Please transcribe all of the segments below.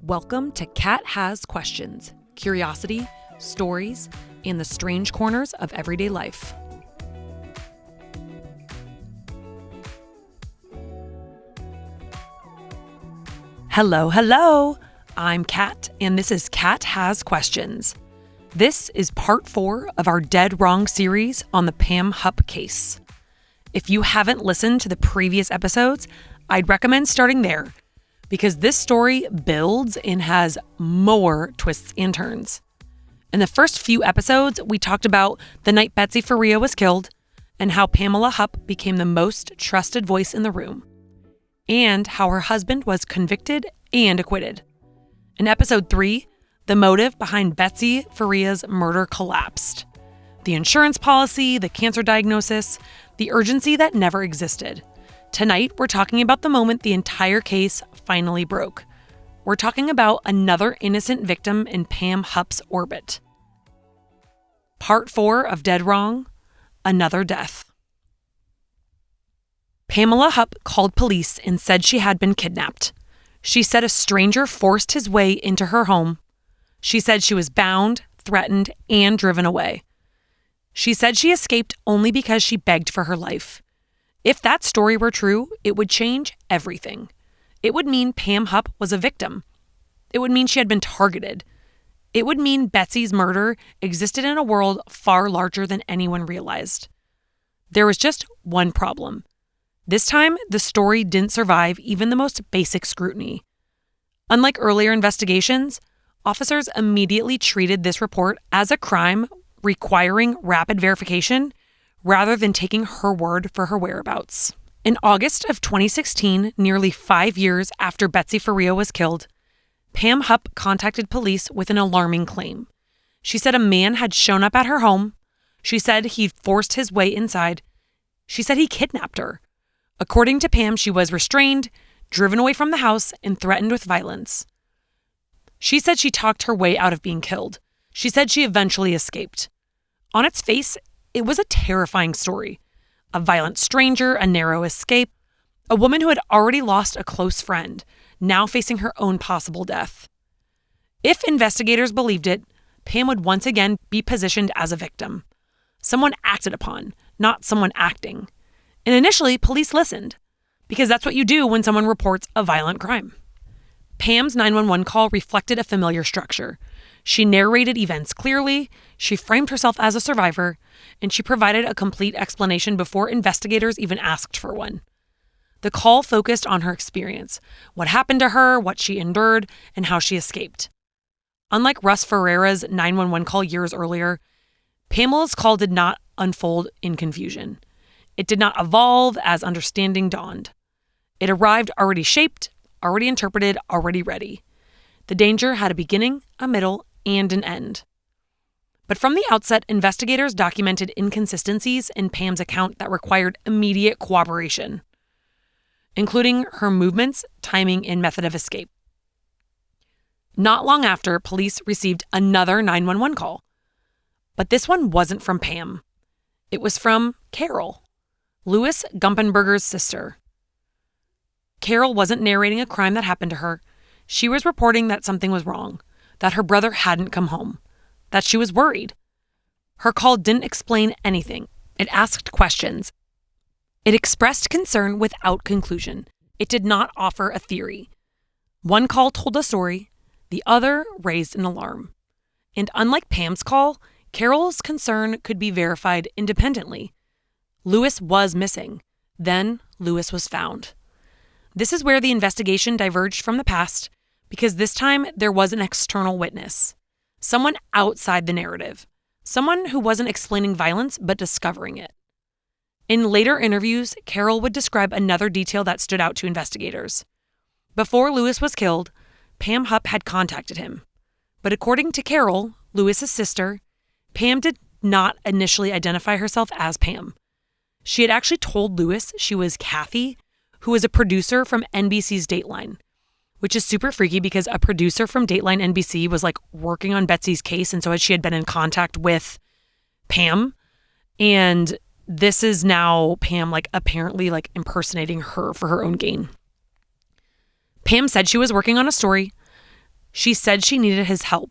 Welcome to Kat Has Questions, curiosity, stories, and the strange corners of everyday life. Hello. I'm Kat, and this is Kat Has Questions. This is part 4 of our Dead Wrong series on the Pam Hupp case. If you haven't listened to the previous episodes, I'd recommend starting there, because this story builds and has more twists and turns. In the first few episodes, we talked about the night Betsy Faria was killed and how Pamela Hupp became the most trusted voice in the room, and how her husband was convicted and acquitted. In episode 3, the motive behind Betsy Faria's murder collapsed. The insurance policy, the cancer diagnosis, the urgency that never existed. Tonight, we're talking about the moment the entire case finally broke. We're talking about another innocent victim in Pam Hupp's orbit. Part 4 of Dead Wrong, another death. Pamela Hupp called police and said she had been kidnapped. She said a stranger forced his way into her home. She said she was bound, threatened, and driven away. She said she escaped only because she begged for her life. If that story were true, it would change everything. It would mean Pam Hupp was a victim. It would mean she had been targeted. It would mean Betsy's murder existed in a world far larger than anyone realized. There was just one problem. This time, the story didn't survive even the most basic scrutiny. Unlike earlier investigations, officers immediately treated this report as a crime requiring rapid verification rather than taking her word for her whereabouts. In August of 2016, nearly 5 years after Betsy Faria was killed, Pam Hupp contacted police with an alarming claim. She said a man had shown up at her home. She said he'd forced his way inside. She said he kidnapped her. According to Pam, she was restrained, driven away from the house, and threatened with violence. She said she talked her way out of being killed. She said she eventually escaped. On its face, it was a terrifying story. A violent stranger, a narrow escape, a woman who had already lost a close friend, now facing her own possible death. If investigators believed it, Pam would once again be positioned as a victim. Someone acted upon, not someone acting. And initially, police listened, because that's what you do when someone reports a violent crime. Pam's 911 call reflected a familiar structure. She narrated events clearly, she framed herself as a survivor, and she provided a complete explanation before investigators even asked for one. The call focused on her experience, what happened to her, what she endured, and how she escaped. Unlike Russ Faria's 911 call years earlier, Pamela's call did not unfold in confusion. It did not evolve as understanding dawned. It arrived already shaped, already interpreted, already ready. The danger had a beginning, a middle, and an end. But from the outset, investigators documented inconsistencies in Pam's account that required immediate corroboration, including her movements, timing, and method of escape. Not long after, police received another 911 call. But this one wasn't from Pam. It was from Carol, Louis Gumpenberger's sister. Carol wasn't narrating a crime that happened to her. She was reporting that something was wrong, that her brother hadn't come home, that she was worried. Her call didn't explain anything. It asked questions. It expressed concern without conclusion. It did not offer a theory. One call told a story, the other raised an alarm. And unlike Pam's call, Carol's concern could be verified independently. Louis was missing. Then Louis was found. This is where the investigation diverged from the past, because this time there was an external witness. Someone outside the narrative. Someone who wasn't explaining violence, but discovering it. In later interviews, Carol would describe another detail that stood out to investigators. Before Louis was killed, Pam Hupp had contacted him. But according to Carol, Louis's sister, Pam did not initially identify herself as Pam. She had actually told Louis she was Kathy, who was a producer from NBC's Dateline, which is super freaky because a producer from Dateline NBC was working on Betsy's case, and so she had been in contact with Pam. And this is now Pam apparently impersonating her for her own gain. Pam said she was working on a story. She said she needed his help.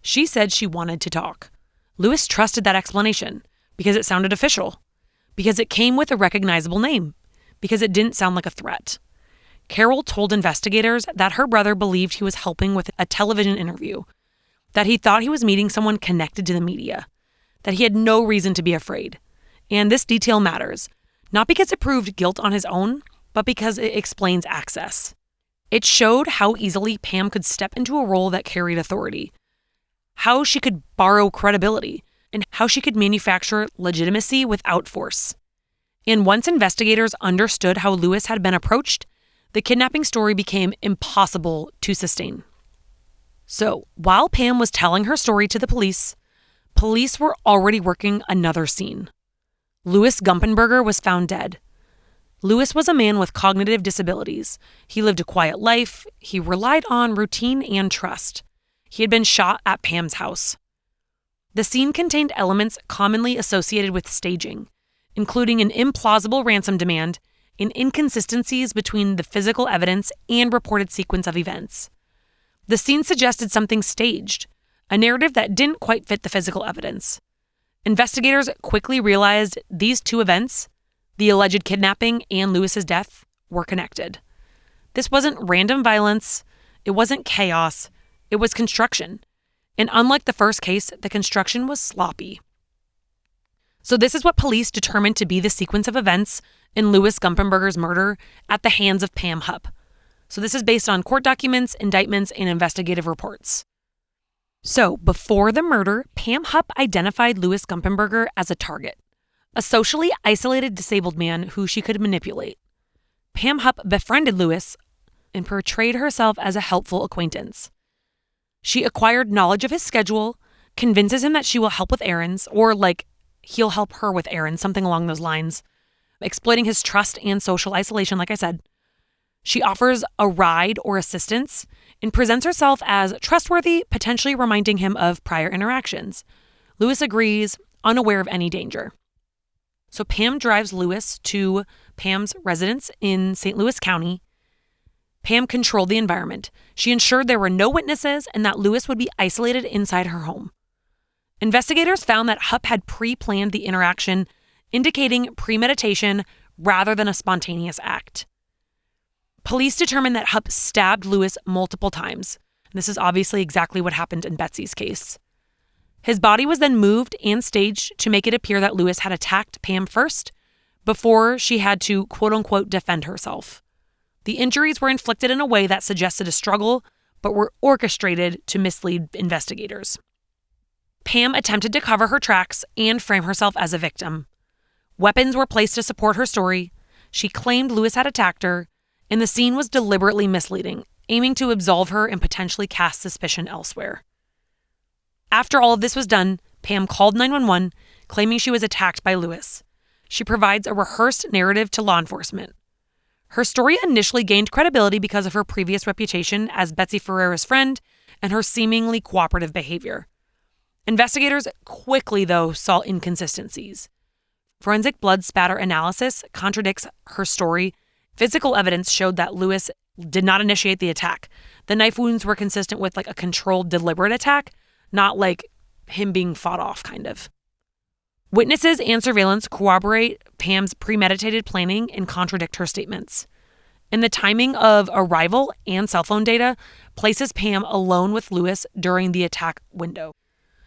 She said she wanted to talk. Lewis trusted that explanation because it sounded official, because it came with a recognizable name, because it didn't sound like a threat. Carol told investigators that her brother believed he was helping with a television interview, that he thought he was meeting someone connected to the media, that he had no reason to be afraid. And this detail matters, not because it proved guilt on his own, but because it explains access. It showed how easily Pam could step into a role that carried authority, how she could borrow credibility, and how she could manufacture legitimacy without force. And once investigators understood how Lewis had been approached, the kidnapping story became impossible to sustain. So, while Pam was telling her story to the police were already working another scene. Louis Gumpenberger was found dead. Lewis was a man with cognitive disabilities. He lived a quiet life. He relied on routine and trust. He had been shot at Pam's house. The scene contained elements commonly associated with staging, including an implausible ransom demand and inconsistencies between the physical evidence and reported sequence of events. The scene suggested something staged, a narrative that didn't quite fit the physical evidence. Investigators quickly realized these two events, the alleged kidnapping and Lewis's death, were connected. This wasn't random violence. It wasn't chaos. It was construction. And unlike the first case, the construction was sloppy. So this is what police determined to be the sequence of events in Louis Gumpenberger's murder at the hands of Pam Hupp. So this is based on court documents, indictments, and investigative reports. So before the murder, Pam Hupp identified Louis Gumpenberger as a target, a socially isolated disabled man who she could manipulate. Pam Hupp befriended Louis and portrayed herself as a helpful acquaintance. She acquired knowledge of his schedule, convinces him that she will help with errands, or he'll help her with errands, something along those lines, exploiting his trust and social isolation, like I said. She offers a ride or assistance and presents herself as trustworthy, potentially reminding him of prior interactions. Louis agrees, unaware of any danger. So Pam drives Louis to Pam's residence in St. Louis County. Pam controlled the environment. She ensured there were no witnesses and that Louis would be isolated inside her home. Investigators found that Hupp had pre-planned the interaction, indicating premeditation rather than a spontaneous act. Police determined that Hupp stabbed Louis multiple times. This is obviously exactly what happened in Betsy's case. His body was then moved and staged to make it appear that Louis had attacked Pam first, before she had to quote-unquote defend herself. The injuries were inflicted in a way that suggested a struggle, but were orchestrated to mislead investigators. Pam attempted to cover her tracks and frame herself as a victim. Weapons were placed to support her story. She claimed Louis had attacked her, and the scene was deliberately misleading, aiming to absolve her and potentially cast suspicion elsewhere. After all of this was done, Pam called 911, claiming she was attacked by Louis. She provides a rehearsed narrative to law enforcement. Her story initially gained credibility because of her previous reputation as Betsy Faria's friend and her seemingly cooperative behavior. Investigators quickly, though, saw inconsistencies. Forensic blood spatter analysis contradicts her story. Physical evidence showed that Louis did not initiate the attack. The knife wounds were consistent with a controlled, deliberate attack, not him being fought off, kind of. Witnesses and surveillance corroborate Pam's premeditated planning and contradict her statements. And the timing of arrival and cell phone data places Pam alone with Louis during the attack window.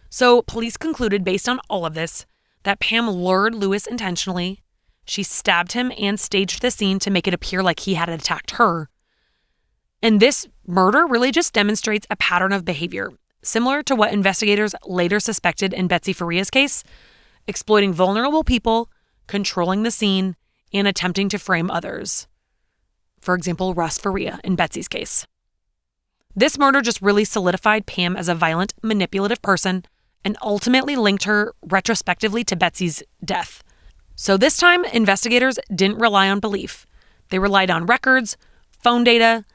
So police concluded, based on all of this, that Pam lured Louis intentionally. She stabbed him and staged the scene to make it appear like he had attacked her. And this murder really just demonstrates a pattern of behavior, similar to what investigators later suspected in Betsy Faria's case, exploiting vulnerable people, controlling the scene, and attempting to frame others. For example, Russ Faria in Betsy's case. This murder just really solidified Pam as a violent, manipulative person and ultimately linked her retrospectively to Betsy's death. So this time, investigators didn't rely on belief. They relied on records, phone data,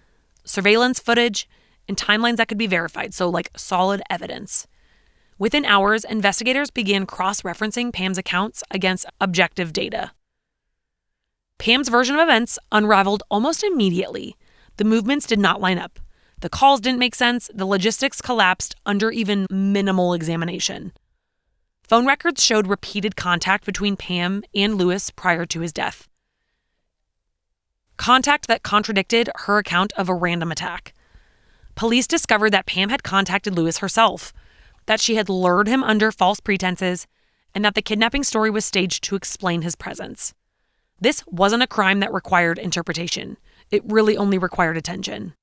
surveillance footage, and timelines that could be verified, so solid evidence. Within hours, investigators began cross-referencing Pam's accounts against objective data. Pam's version of events unraveled almost immediately. The movements did not line up. The calls didn't make sense. The logistics collapsed under even minimal examination. Phone records showed repeated contact between Pam and Lewis prior to his death. Contact that contradicted her account of a random attack. Police discovered that Pam had contacted Lewis herself, that she had lured him under false pretenses, and that the kidnapping story was staged to explain his presence. This wasn't a crime that required interpretation. It really only required attention.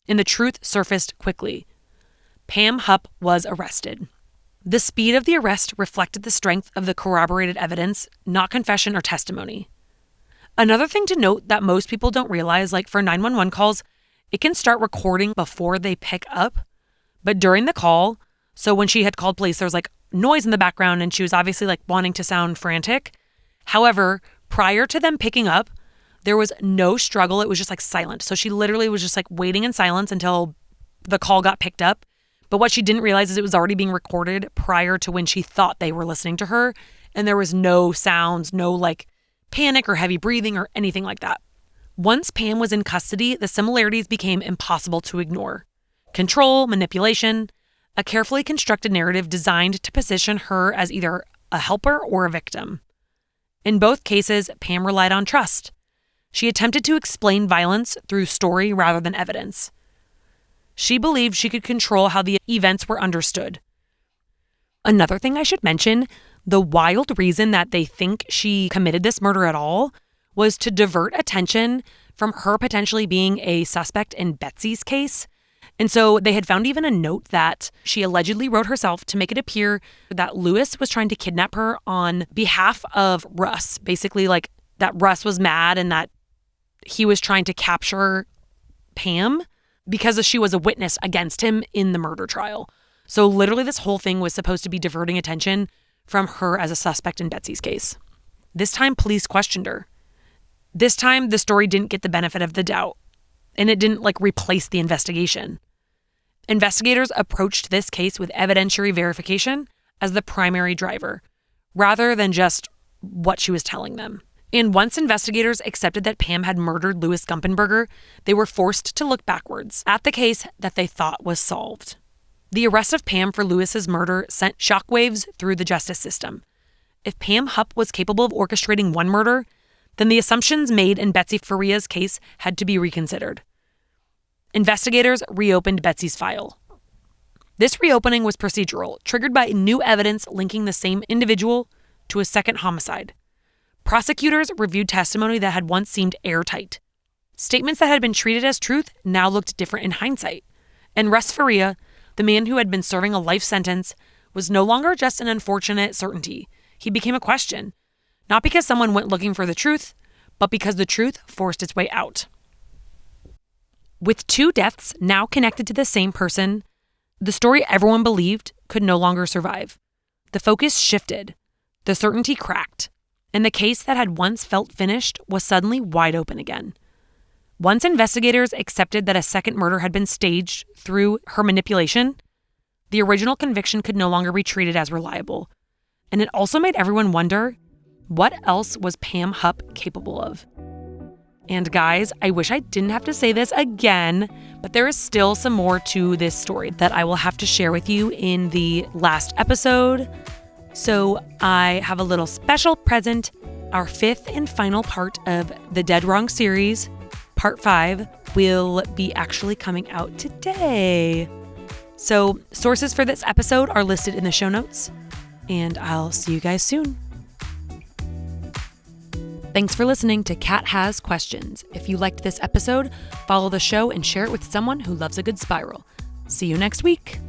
And the truth surfaced quickly. Pam Hupp was arrested. The speed of the arrest reflected the strength of the corroborated evidence, not confession or testimony. Another thing to note that most people don't realize, like for 911 calls, it can start recording before they pick up. But during the call, so when she had called police, there was like noise in the background and she was obviously like wanting to sound frantic. However, prior to them picking up, there was no struggle. It was just like silent. So she literally was just like waiting in silence until the call got picked up. But what she didn't realize is it was already being recorded prior to when she thought they were listening to her. And there was no sounds, no like panic or heavy breathing or anything like that. Once Pam was in custody, the similarities became impossible to ignore. Control, manipulation, a carefully constructed narrative designed to position her as either a helper or a victim. In both cases, Pam relied on trust. She attempted to explain violence through story rather than evidence. She believed she could control how the events were understood. Another thing I should mention, the wild reason that they think she committed this murder at all was to divert attention from her potentially being a suspect in Betsy's case. And so they had found even a note that she allegedly wrote herself to make it appear that Lewis was trying to kidnap her on behalf of Russ. Basically, like that Russ was mad and that he was trying to capture Pam because she was a witness against him in the murder trial. So literally this whole thing was supposed to be diverting attention from her as a suspect in Betsy's case. This time, police questioned her. This time, the story didn't get the benefit of the doubt, and it didn't replace the investigation. Investigators approached this case with evidentiary verification as the primary driver, rather than just what she was telling them. And once investigators accepted that Pam had murdered Louis Gumpenberger, they were forced to look backwards at the case that they thought was solved. The arrest of Pam for Lewis's murder sent shockwaves through the justice system. If Pam Hupp was capable of orchestrating one murder, then the assumptions made in Betsy Faria's case had to be reconsidered. Investigators reopened Betsy's file. This reopening was procedural, triggered by new evidence linking the same individual to a second homicide. Prosecutors reviewed testimony that had once seemed airtight. Statements that had been treated as truth now looked different in hindsight. And Russ Faria, the man who had been serving a life sentence, was no longer just an unfortunate certainty. He became a question, not because someone went looking for the truth, but because the truth forced its way out. With 2 deaths now connected to the same person, the story everyone believed could no longer survive. The focus shifted, the certainty cracked, and the case that had once felt finished was suddenly wide open again. Once investigators accepted that a second murder had been staged through her manipulation, the original conviction could no longer be treated as reliable. And it also made everyone wonder, what else was Pam Hupp capable of? And guys, I wish I didn't have to say this again, but there is still some more to this story that I will have to share with you in the last episode. So I have a little special present. Our 5th and final part of the Dead Wrong series, Part 5, will be actually coming out today. So sources for this episode are listed in the show notes, and I'll see you guys soon. Thanks for listening to Kat Has Questions. If you liked this episode, follow the show and share it with someone who loves a good spiral. See you next week.